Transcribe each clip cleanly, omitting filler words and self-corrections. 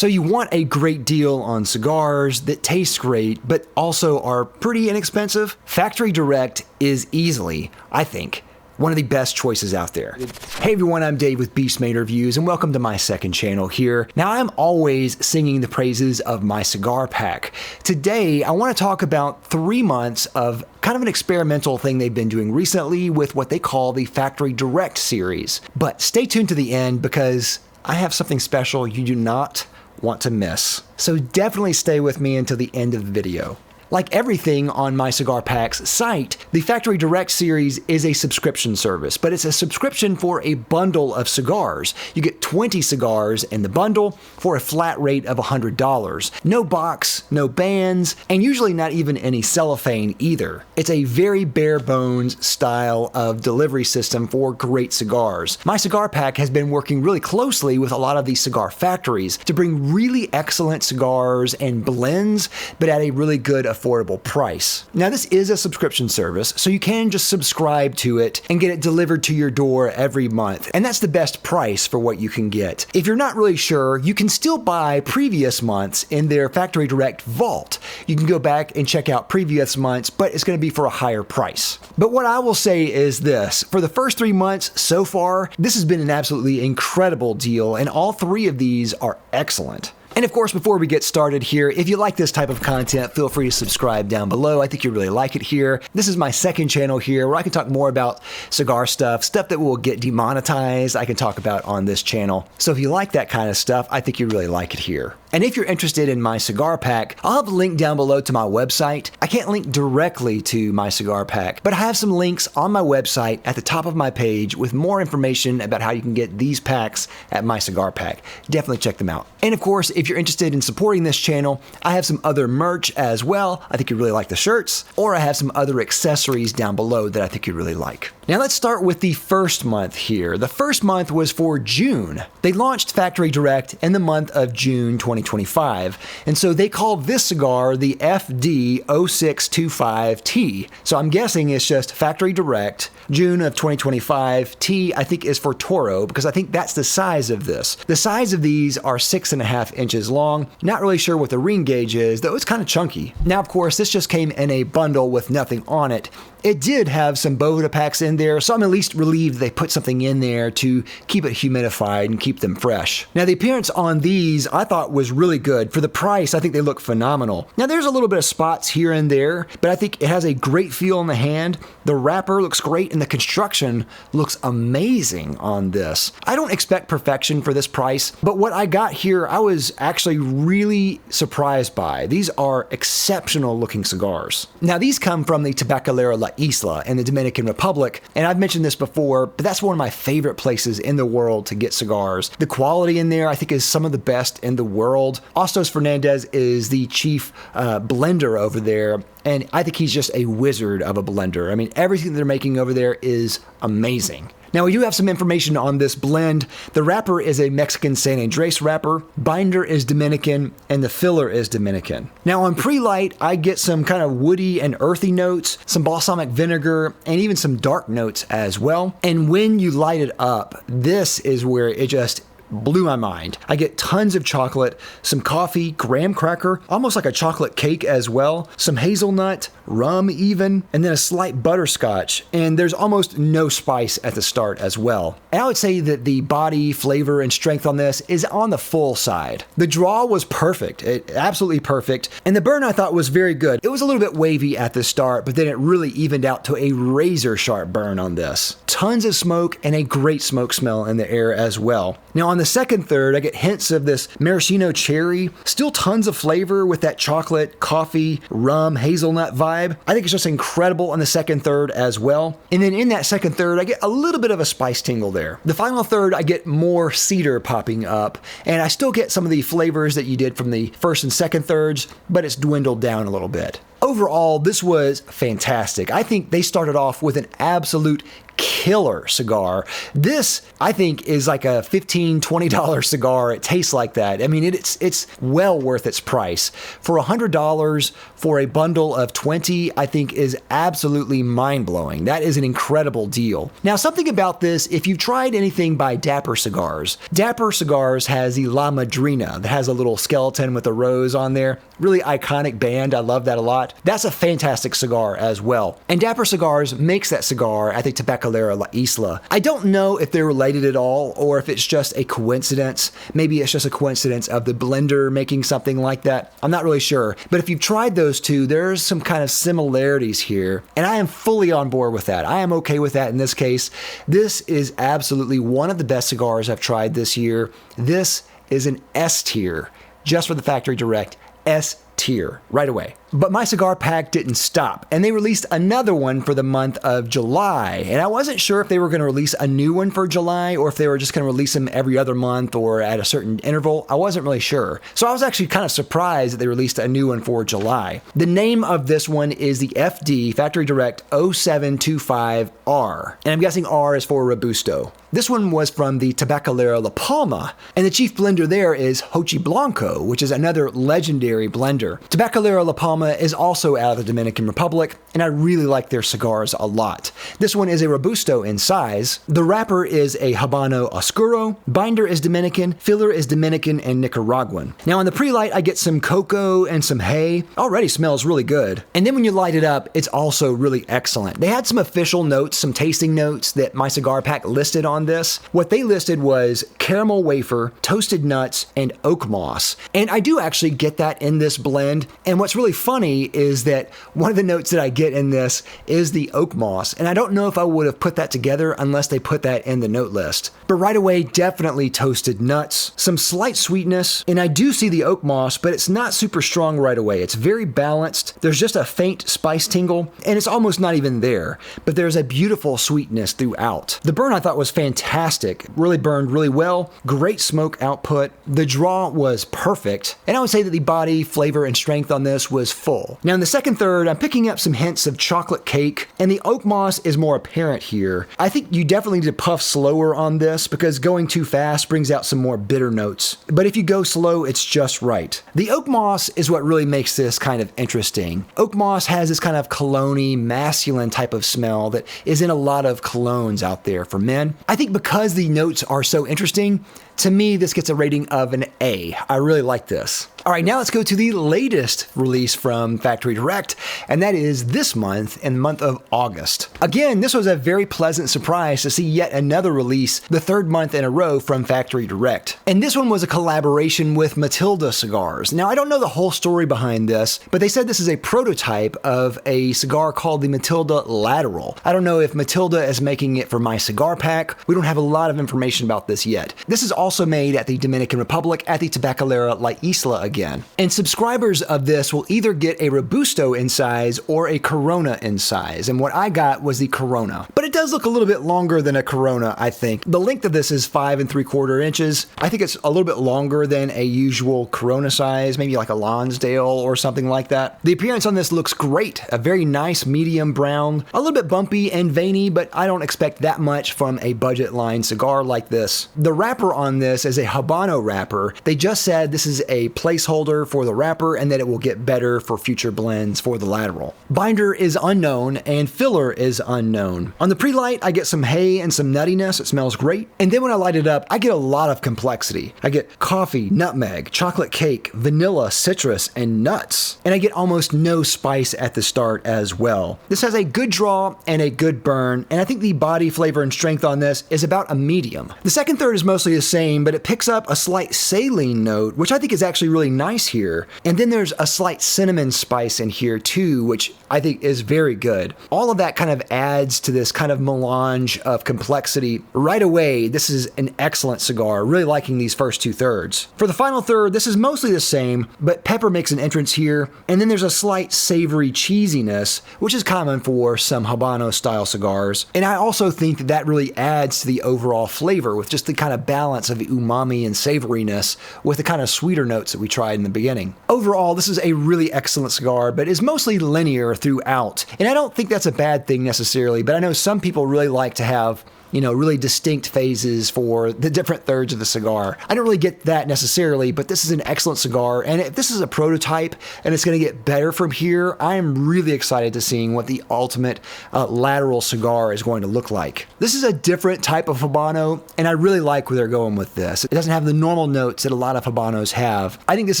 So you want a great deal on cigars that taste great, but also are pretty inexpensive? Factory Direct is easily, I think, one of the best choices out there. Hey everyone, I'm Dave with Beastmade Reviews, and welcome to my second channel here. Now, I'm always singing the praises of my cigar pack. Today, I want to talk about 3 months of kind of an experimental thing they've been doing recently with what they call the Factory Direct series. But stay tuned to the end because I have something special you do not want to miss. So definitely stay with me until the end of the video. Like everything on My Cigar Pack's site, the Factory Direct series is a subscription service, but it's a subscription for a bundle of cigars. You get 20 cigars in the bundle for a flat rate of $100. No box, no bands, and usually not even any cellophane either. It's a very bare bones style of delivery system for great cigars. My Cigar Pack has been working really closely with a lot of these cigar factories to bring really excellent cigars and blends, but at a really good affordable price. Now, this is a subscription service, so you can just subscribe to it and get it delivered to your door every month. And that's the best price for what you can get. If you're not really sure, you can still buy previous months in their Factory Direct vault. You can go back and check out previous months, but it's going to be for a higher price. But what I will say is this: for the first 3 months so far, this has been an absolutely incredible deal, and all 3 of these are excellent. And of course, before we get started here, if you like this type of content, feel free to subscribe down below. I think you really like it here. This is my second channel here where I can talk more about cigar stuff that will get demonetized, I can talk about on this channel. So if you like that kind of stuff, I think you really like it here. And if you're interested in My Cigar Pack, I'll have a link down below to my website. I can't link directly to My Cigar Pack, but I have some links on my website at the top of my page with more information about how you can get these packs at My Cigar Pack. Definitely check them out. And of course, if you're interested in supporting this channel, I have some other merch as well. I think you really like the shirts, or I have some other accessories down below that I think you really like. Now let's start with the first month here. The first month was for June. They launched Factory Direct in the month of June 2025, and so they called this cigar the FD0625T. So I'm guessing it's just Factory Direct, June of 2025. T, I think, is for Toro, because I think that's the size of this. The size of these are 6.5 inches long. Not really sure what the ring gauge is, though it's kind of chunky. Now, of course, this just came in a bundle with nothing on it. It did have some Boveda packs in there, so I'm at least relieved they put something in there to keep it humidified and keep them fresh. Now, the appearance on these I thought was really good. For the price, I think they look phenomenal. Now, there's a little bit of spots here and there, but I think it has a great feel in the hand. The wrapper looks great, and the construction looks amazing on this. I don't expect perfection for this price, but what I got here, I was actually really surprised by. These are exceptional looking cigars. Now, these come from the Tabacalera La Isla in the Dominican Republic, and I've mentioned this before, but that's one of my favorite places in the world to get cigars. The quality in there, I think, is some of the best in the world. Ostos Fernandez is the chief blender over there, and I think he's just a wizard of a blender. I mean, everything they're making over there is amazing. Now, we do have some information on this blend. The wrapper is a Mexican San Andres wrapper, binder is Dominican, and the filler is Dominican. Now, on pre-light, I get some kind of woody and earthy notes, some balsamic vinegar, and even some dark notes as well. And when you light it up, this is where it just blew my mind. I get tons of chocolate, some coffee, graham cracker, almost like a chocolate cake as well, some hazelnut, rum even, and then a slight butterscotch, and there's almost no spice at the start as well. And I would say that the body, flavor, and strength on this is on the full side. The draw was perfect, absolutely perfect, and the burn I thought was very good. It was a little bit wavy at the start, but then it really evened out to a razor sharp burn on this. Tons of smoke and a great smoke smell in the air as well. Now, on the second third, I get hints of this maraschino cherry, still tons of flavor with that chocolate, coffee, rum, hazelnut vibe. I think it's just incredible on the second third as well. And then in that second third, I get a little bit of a spice tingle there. The final third, I get more cedar popping up, and I still get some of the flavors that you did from the first and second thirds, but it's dwindled down a little bit. Overall, this was fantastic. I think they started off with an absolute killer cigar. This, I think, is like a $15, $20 cigar. It tastes like that. I mean, it's well worth its price. For $100 for a bundle of 20, I think is absolutely mind-blowing. That is an incredible deal. Now, something about this, if you've tried anything by Dapper Cigars, Dapper Cigars has the La Madrina that has a little skeleton with a rose on there. Really iconic band. I love that a lot. That's a fantastic cigar as well. And Dapper Cigars makes that cigar at the Tabacalera La Isla. I don't know if they're related at all or if it's just a coincidence. Maybe it's just a coincidence of the blender making something like that. I'm not really sure. But if you've tried those two, there's some kind of similarities here. And I am fully on board with that. I am okay with that in this case. This is absolutely one of the best cigars I've tried this year. This is an S tier, just for the Factory Direct. S tier right away. But my cigar pack didn't stop, and they released another one for the month of July. And I wasn't sure if they were going to release a new one for July or if they were just going to release them every other month or at a certain interval. I wasn't really sure. So I was actually kind of surprised that they released a new one for July. The name of this one is the FD Factory Direct 0725R. And I'm guessing R is for Robusto. This one was from the Tabacalera La Palma, and the chief blender there is Hochi Blanco, which is another legendary blender. Tabacalera La Palma is also out of the Dominican Republic, and I really like their cigars a lot. This one is a Robusto in size. The wrapper is a Habano Oscuro, binder is Dominican, filler is Dominican and Nicaraguan. Now on the pre-light, I get some cocoa and some hay. Already smells really good. And then when you light it up, it's also really excellent. They had some official notes, some tasting notes that my cigar pack listed on this. What they listed was caramel wafer, toasted nuts, and oak moss. And I do actually get that in this blend. And what's really funny is that one of the notes that I get in this is the oak moss. And I don't know if I would have put that together unless they put that in the note list. But right away, definitely toasted nuts, some slight sweetness, and I do see the oak moss, but it's not super strong right away. It's very balanced. There's just a faint spice tingle, and it's almost not even there. But there's a beautiful sweetness throughout. The burn I thought was fantastic. Really burned really well. Great smoke output. The draw was perfect. And I would say that the body, flavor, and strength on this was full. Now in the second third, I'm picking up some hints of chocolate cake, and the oak moss is more apparent here. I think you definitely need to puff slower on this because going too fast brings out some more bitter notes. But if you go slow, it's just right. The oak moss is what really makes this kind of interesting. Oak moss has this kind of cologne-y, masculine type of smell that is in a lot of colognes out there for men. I think because the notes are so interesting, to me, this gets a rating of an A. I really like this. All right, now let's go to the latest release from Factory Direct, and that is this month, in the month of August. Again, this was a very pleasant surprise to see yet another release, the third month in a row from Factory Direct. And this one was a collaboration with Matilda Cigars. Now, I don't know the whole story behind this, but they said this is a prototype of a cigar called the Matilda Lateral. I don't know if Matilda is making it for my cigar pack. We don't have a lot of information about this yet. This is also made at the Dominican Republic at the Tabacalera La Isla again. And subscribers of this will either get a Robusto in size or a Corona in size. And what I got was the Corona. But it does look a little bit longer than a Corona, I think. The length of this is 5 3/4 inches. I think it's a little bit longer than a usual Corona size, maybe like a Lonsdale or something like that. The appearance on this looks great. A very nice medium brown, a little bit bumpy and veiny, but I don't expect that much from a budget line cigar like this. The wrapper on this is a Habano wrapper. They just said this is a placeholder for the wrapper and that it will get better for future blends for the Lateral. Binder is unknown and filler is unknown. On the pre-light, I get some hay and some nuttiness. It smells great. And then when I light it up, I get a lot of complexity. I get coffee, nutmeg, chocolate cake, vanilla, citrus, and nuts. And I get almost no spice at the start as well. This has a good draw and a good burn, and I think the body, flavor, and strength on this is about a medium. The second third is mostly the same, but it picks up a slight saline note, which I think is actually really nice here. And then there's a slight cinnamon spice in here too, which I think is very good. All of that kind of adds to this kind of melange of complexity. Right away, this is an excellent cigar. Really liking these first 2/3. For the final third, this is mostly the same, but pepper makes an entrance here. And then there's a slight savory cheesiness, which is common for some Habano style cigars. And I also think that that really adds to the overall flavor with just the kind of balance of the umami and savoriness with the kind of sweeter notes that we try tried in the beginning. Overall, this is a really excellent cigar, but is mostly linear throughout. And I don't think that's a bad thing necessarily, but I know some people really like to have, you know, really distinct phases for the different thirds of the cigar. I don't really get that necessarily, but this is an excellent cigar. And if this is a prototype and it's going to get better from here, I am really excited to seeing what the ultimate lateral cigar is going to look like. This is a different type of Habano, and I really like where they're going with this. It doesn't have the normal notes that a lot of Habanos have. I think this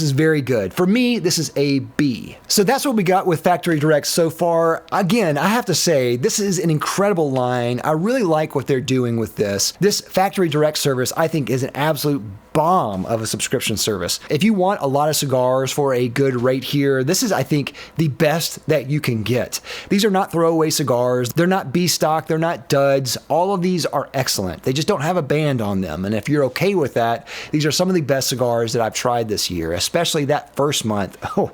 is very good. For me, this is a B. So that's what we got with Factory Direct so far. Again, I have to say, this is an incredible line. I really like what they're doing with this. This Factory Direct service, I think, is an absolute bomb of a subscription service. If you want a lot of cigars for a good rate here, this is, I think, the best that you can get. These are not throwaway cigars. They're not B stock. They're not duds. All of these are excellent. They just don't have a band on them. And if you're okay with that, these are some of the best cigars that I've tried this year, especially that first month. Oh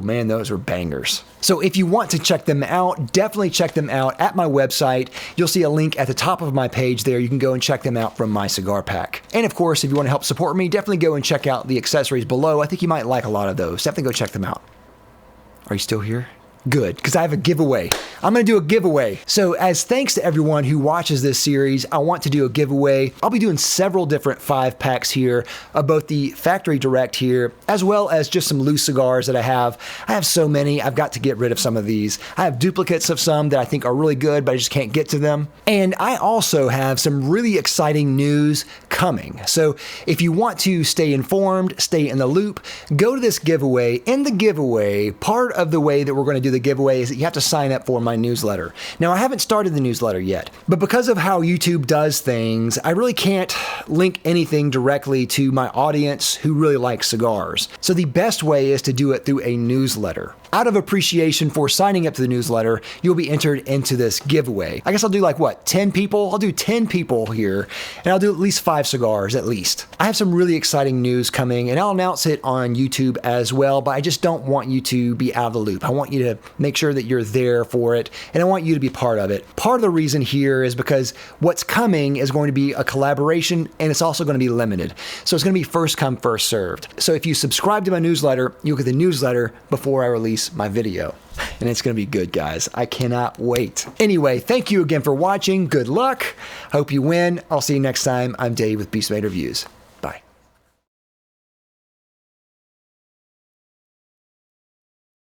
man, those were bangers. So if you want to check them out, definitely check them out at my website. You'll see a link at the top of my page there. You can go and check them out from my cigar pack. And of course, if you want to help support me, definitely go and check out the accessories below. I think you might like a lot of those. Definitely go check them out. Are you still here? Good, because I have a giveaway. I'm going to do a giveaway. So as thanks to everyone who watches this series, I want to do a giveaway. I'll be doing several different 5-packs here of both the Factory Direct here, as well as just some loose cigars that I have. I have so many, I've got to get rid of some of these. I have duplicates of some that I think are really good, but I just can't get to them. And I also have some really exciting news coming. So if you want to stay informed, stay in the loop, go to this giveaway. In the giveaway, part of the way that we're going to do the giveaway is that you have to sign up for my newsletter. Now, I haven't started the newsletter yet, but because of how YouTube does things, I really can't link anything directly to my audience who really likes cigars. So the best way is to do it through a newsletter. Out of appreciation for signing up to the newsletter, you'll be entered into this giveaway. I guess I'll do like what, 10 people? I'll do 10 people here, and I'll do at least 5 cigars at least. I have some really exciting news coming, and I'll announce it on YouTube as well, but I just don't want you to be out of the loop. I want you to make sure that you're there for it, and I want you to be part of it. Part of the reason here is because what's coming is going to be a collaboration, and it's also going to be limited. So it's going to be first come, first served. So if you subscribe to my newsletter, you'll get the newsletter before I release my video. And it's going to be good, guys. I cannot wait. Anyway, thank you again for watching. Good luck. Hope you win. I'll see you next time. I'm Dave with Beastmade Reviews.